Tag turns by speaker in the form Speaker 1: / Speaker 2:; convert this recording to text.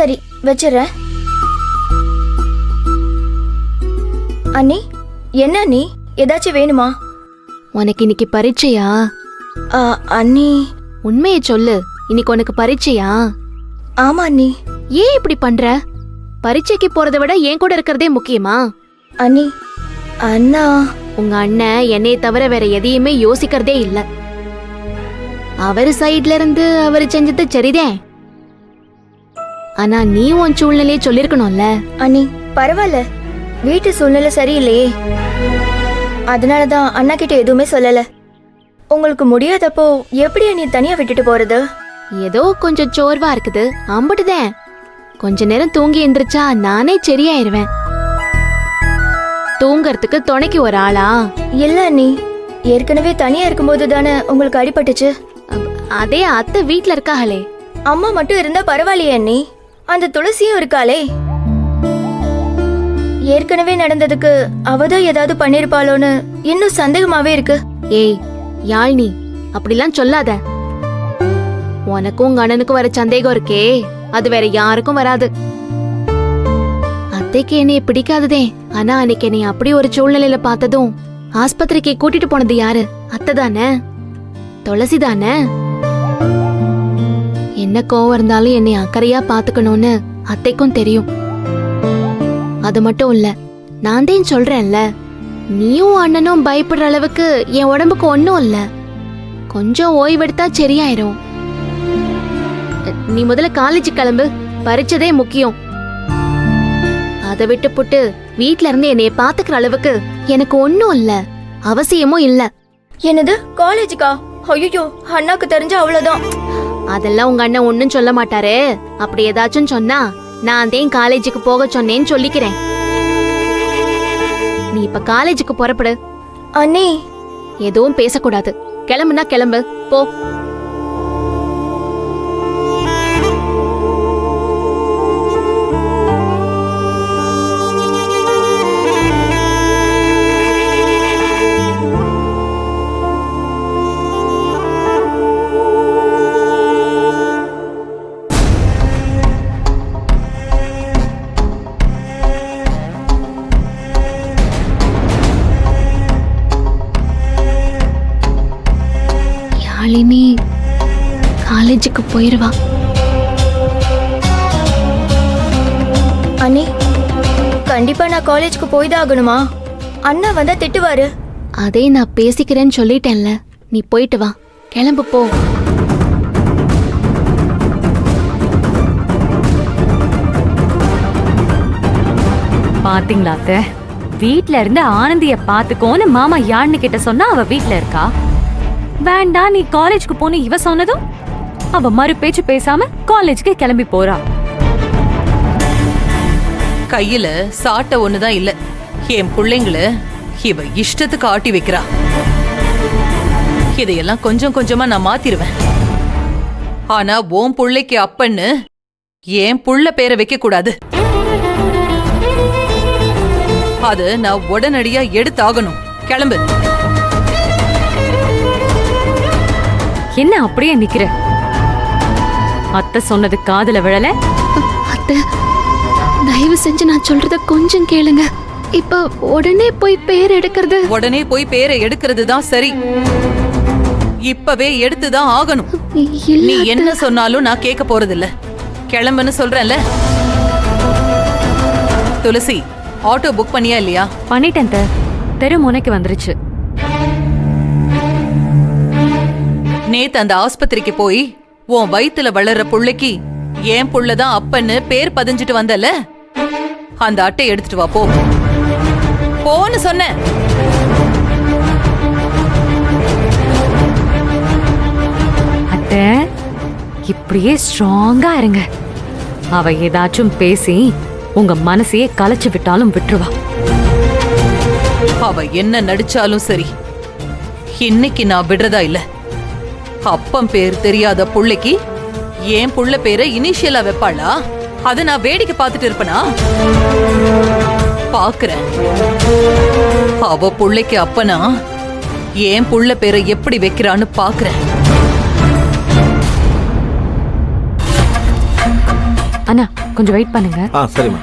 Speaker 1: சரி வச்சிடறேன். அண்ணி, என்ன அண்ணி, ஏதாச்சும் வேணுமா?
Speaker 2: உனக்கு இன்னைக்கு பரீட்சையா?
Speaker 1: அண்ணி.
Speaker 2: உண்மையை சொல்லு, இன்னைக்கு உனக்கு பரீட்சையா?
Speaker 1: ஆமா அண்ணி.
Speaker 2: ஏன் இப்படி பண்ற? பரீட்சைக்கு போறதை விட என் கூட இருக்கிறதே முக்கியமா?
Speaker 1: அண்ணி, அண்ணா.
Speaker 2: உங்க அண்ணன் என்னைய தவிர வேற எதையுமே யோசிக்கிறதே இல்ல. அவரு சைட்ல இருந்து அவரு செஞ்சது சரிதான். ஆனா நீ உன் சூழ்நிலையை சொல்லிருக்கணும்ல.
Speaker 1: அண்ணி பரவாயில்ல, வீட்டு சூழ்நிலை சரியில்லையே, அதனாலதான் அண்ணா கிட்ட எதுவுமே சொல்லல. உங்களுக்கு முடியாதப்போ எப்படி அண்ணி தனியா விட்டுட்டு போறது?
Speaker 2: ஏதோ கொஞ்சம் சோர்வா இருக்குது, அம்புட்டுதேன். கொஞ்ச நேரம் தூங்கி எந்திரிச்சா நானே சரியாயிருவேன். தூங்கறதுக்கு துணைக்கு ஒரு ஆளா?
Speaker 1: இல்ல அண்ணி, ஏற்கனவே தனியா இருக்கும்போது தானே உங்களுக்கு அடிபட்டுச்சு.
Speaker 2: அதே அத்தை வீட்ல இருக்காங்களே.
Speaker 1: அம்மா மட்டும் இருந்தா பரவாயில்லையே அண்ணி, அந்த துளசியும் இருக்காளே. ஏற்கனவே நடந்ததுக்கு அவதான் ஏதாவது பண்ணிருப்பாளோன்னு இன்னும் சந்தேகமாவே இருக்கு.
Speaker 2: ஏய் யாழ்னி, அப்படிலாம் சொல்லாத. உனக்கும் உங்க அண்ணனுக்கும் வர சந்தேகம் இருக்கே, அது வேற யாருக்கும் வராது. அத்தைக்கு என்னைய பிடிக்காததே, ஆனா அன்னைக்கு என்னை அப்படி ஒரு சூழ்நிலையில பார்த்ததும் ஆஸ்பத்திரிக்கு கூட்டிட்டு போனது யாரு? அத்தை தானே, துளசி தானே. என்ன கோவம் இருந்தாலும் என்னை அக்கறையா பாத்துக்கணும்னு அத்தைக்கும் தெரியும். அது மட்டும் இல்ல, நான் தான் சொல்றேன்ல, நீயும் அண்ணனும் பயப்படுற அளவுக்கு என் உடம்புக்கு ஒன்னும் இல்ல. கொஞ்சம் ஓய்வெடுத்தா சரியாயிரும். நீ முதல்ல காலேஜ் கிளம்பு, பரீட்சதே முக்கியம். அதை விட்டு புட்டு வீட்ல இருந்து என்னைய பாத்துக்கிற அளவுக்கு எனக்கு ஒன்னும் இல்ல, அவசியமும் இல்ல.
Speaker 1: என்னது காலேஜுக்கா? ஐயோ, அண்ணாக்கு தெரிஞ்ச அவ்வளவுதான்.
Speaker 2: அதெல்லாம் உங்க அண்ணன் ஒன்னும் சொல்ல மாட்டாரு. அப்படி ஏதாச்சும் சொன்னா நான் தான் காலேஜுக்கு போக சொன்னேன்னு சொல்லிக்கிறேன். நீ இப்ப காலேஜுக்கு புறப்படு.
Speaker 1: அண்ணி,
Speaker 2: எதுவும் பேசக்கூடாது. கிளம்புனா கிளம்பு, போ. யாழினி காலேஜுக்கு போயிருவா.
Speaker 1: அண்ணி, கண்டிப்பா நான் காலேஜுக்கு போய்தான் ஆகணுமா? அண்ணா வந்தா திட்டுவாரு.
Speaker 2: அதே நான் பேசிக்கிறேன்னு சொல்லிட்டேன்ல, நீ போயிட்டு வா, கிளம்பு, போ.
Speaker 3: பாத்தீங்களா அத்தை, வீட்ல இருந்து ஆனந்திய பாத்துக்கோன்னு மாமா யாழ்னு கிட்ட சொன்னா அவ வீட்ல இருக்கா. வேண்டாம் நீ காலேஜ்க்கு போன இவ சொன்னதும் அவ மறு பேச்சு பேசாம காலேஜ்க்கு கிளம்பி போறா.
Speaker 4: கையில சாட்ட ஒண்ணுதான் இல்ல, என் பிள்ளைங்கள இவ இஷ்டத்துக்கு ஆட்டி வைக்கிறா. இதையெல்லாம் கொஞ்சம் கொஞ்சமா நான் மாத்திருவேன். ஆனா உன் புள்ளைக்கு அப்பன்னு என் புள்ள பேரை வைக்க கூடாது. அது நான் உடனடியா எடுத்தாகணும். கிளம்பு.
Speaker 3: என்ன அப்படியே நிக்கிற? அத்தை சொன்னது காதுல விழல?
Speaker 2: அத்தை, தயவு செஞ்சு நான் சொல்றத கொஞ்சம் கேளுங்க. இப்ப உடனே போய் பேர் எடுக்கிறது,
Speaker 4: உடனே போய் பேரை எடுக்கிறது தான் சரி. இப்பவே எடுத்துதான் ஆகணும். நீ என்ன சொன்னாலும் நான் கேட்க போறதில்ல. கிளம்புன்னு சொல்றேன்ல. துளசி, ஆட்டோ புக் பண்ணியா இல்லையா?
Speaker 3: பண்ணிட்டேன். தெரு முனைக்கு வந்துருச்சு.
Speaker 4: நேத்து அந்த ஆஸ்பத்திரிக்கு போய் உன் வயித்துல வளர்ற புள்ளைக்கு என் புள்ளதான் அப்பன்னு பேர் பதிஞ்சிட்டு வந்தல, அந்த அட்டை எடுத்துட்டு வா. போ போன்னு சொன்னேன்.
Speaker 3: அத்தை, இப்படியே ஸ்ட்ராங்கா இருங்க. அவ ஏதாச்சும் பேசி உங்க மனசையே கலைச்சு விட்டாலும் விட்டுருவா.
Speaker 4: அவ என்ன நடிச்சாலும் சரி, இன்னைக்கு நான் விடுறதா இல்ல. அப்பம் பேர் தெரியாத புள்ளைக்கு ஏன் புள்ள பேரை இனிஷியலா வைப்பாளா? அத நான் வேடிக்கை பார்த்துட்டு இருப்பனா? பாக்குறேன். அவ புள்ளைக்கு அப்பனா ஏன் புள்ள பேரை எப்படி வைக்கிறான்னு பாக்குறேன்.
Speaker 3: அண்ணா கொஞ்சம் வெயிட் பண்ணுங்க.
Speaker 5: சரிம்மா.